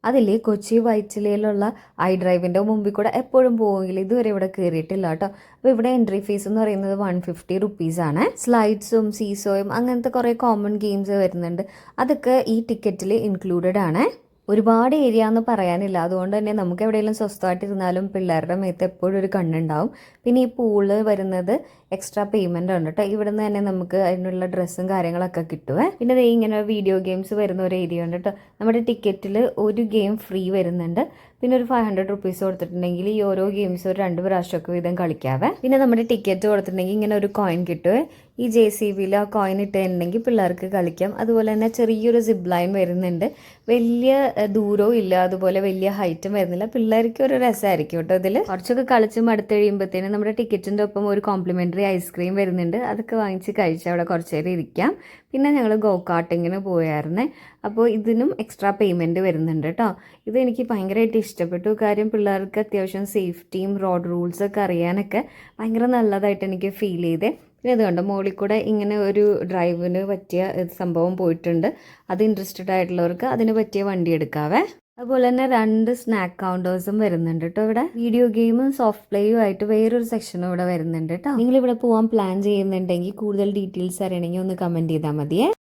അതിൽ കൊച്ചി വൈറ്റിലയിലുള്ള ഐ-ഡ്രൈവിൻ്റെ മുമ്പിൽ കൂടെ എപ്പോഴും പോവുമെങ്കിൽ ഇതുവരെ ഇവിടെ കയറിയിട്ടില്ല കേട്ടോ. അപ്പോൾ ഇവിടെ എൻട്രി ഫീസ് എന്ന് പറയുന്നത് 150 റുപ്പീസാണ്. സ്ലൈഡ്സും സീസോയും അങ്ങനത്തെ കുറേ കോമൺ ഗെയിംസ് വരുന്നുണ്ട്. അതൊക്കെ ഈ ടിക്കറ്റിൽ ഇൻക്ലൂഡഡ് ആണ്. ഒരുപാട് ഏരിയ എന്ന് പറയാനില്ല, അതുകൊണ്ട് തന്നെ നമുക്ക് എവിടെയെങ്കിലും സ്വസ്ഥമായിട്ടിരുന്നാലും പിള്ളേരുടെ മേത്ത് എപ്പോഴും ഒരു കണ്ണുണ്ടാവും. പിന്നെ ഈ പൂള് വരുന്നത് എക്സ്ട്രാ പേയ്മെൻ്റ് ഉണ്ട് കേട്ടോ. ഇവിടെ നിന്ന് തന്നെ നമുക്ക് അതിനുള്ള ഡ്രസ്സും കാര്യങ്ങളൊക്കെ കിട്ടുവേ. പിന്നെ ദേ ഇങ്ങനെ വീഡിയോ ഗെയിംസ് വരുന്ന ഒരു ഏരിയ ഉണ്ട് കേട്ടോ. നമ്മുടെ ടിക്കറ്റിൽ ഒരു ഗെയിം ഫ്രീ വരുന്നുണ്ട്. പിന്നെ ഒരു 500 റുപ്പീസ് കൊടുത്തിട്ടുണ്ടെങ്കിൽ ഈ ഓരോ ഗെയിംസ് ഒരു 2 പ്രാവശ്യമൊക്കെ വീതം കളിക്കാവേ. പിന്നെ നമ്മുടെ ടിക്കറ്റ് കൊടുത്തിട്ടുണ്ടെങ്കിൽ ഇങ്ങനെ ഒരു കോയിൻ കിട്ടുവേ. ഈ JCBയിൽ ആ കോയിൻ ഇട്ടിട്ടുണ്ടെങ്കിൽ പിള്ളേർക്ക് കളിക്കാം. അതുപോലെ തന്നെ ചെറിയൊരു സിപ്പ് ലൈൻ വരുന്നുണ്ട്. വലിയ ദൂരവും ഇല്ല, അതുപോലെ വലിയ ഹൈറ്റും വരുന്നില്ല. പിള്ളേർക്ക് ഒരു രസമായിരിക്കും കേട്ടോ. ഇതിൽ കുറച്ചൊക്കെ കളിച്ച് മടുത്ത് കഴിയുമ്പോഴത്തേനും നമ്മുടെ ടിക്കറ്റിൻ്റെ ഒപ്പം ഒരു കോംപ്ലിമെൻ്ററി ഐസ്ക്രീം വരുന്നുണ്ട്. അതൊക്കെ വാങ്ങിച്ച് കഴിച്ച് അവിടെ കുറച്ച് നേരം ഇരിക്കാം. പിന്നെ ഞങ്ങൾ ഗോ കാർട്ടിങ്ങിന് പോയായിരുന്നേ. അപ്പോൾ ഇതിനും എക്സ്ട്രാ പേയ്മെൻറ്റ് വരുന്നുണ്ട് കേട്ടോ. ഇത് എനിക്ക് ഭയങ്കരമായിട്ട് ഇഷ്ടപ്പെട്ടു. കാര്യം പിള്ളേർക്ക് അത്യാവശ്യം സേഫ്റ്റിയും റോഡ് റൂൾസൊക്കെ അറിയാനൊക്കെ ഭയങ്കര നല്ലതായിട്ട് എനിക്ക് ഫീൽ ചെയ്തേ. പിന്നെ അതുകൊണ്ട് മുകളിൽ കൂടെ ഇങ്ങനെ ഒരു ഡ്രൈവിന് പറ്റിയ സംഭവം പോയിട്ടുണ്ട്. അത് ഇൻട്രസ്റ്റഡ് ആയിട്ടുള്ളവർക്ക് അതിന് പറ്റിയ വണ്ടി എടുക്കാവേ. അതുപോലെ തന്നെ 2 സ്നാക്ക് കൗണ്ടേഴ്സും വരുന്നുണ്ട് കേട്ടോ. ഇവിടെ വീഡിയോ ഗെയിമും സോഫ്റ്റ് പ്ലേയും ആയിട്ട് വേറൊരു സെക്ഷനും ഇവിടെ വരുന്നുണ്ട് കേട്ടോ. നിങ്ങൾ ഇവിടെ പോകാൻ പ്ലാൻ ചെയ്യുന്നുണ്ടെങ്കിൽ കൂടുതൽ ഡീറ്റെയിൽസ് അറിയണമെങ്കിൽ ഒന്ന് കമൻറ്റ് ചെയ്താൽ മതിയേ.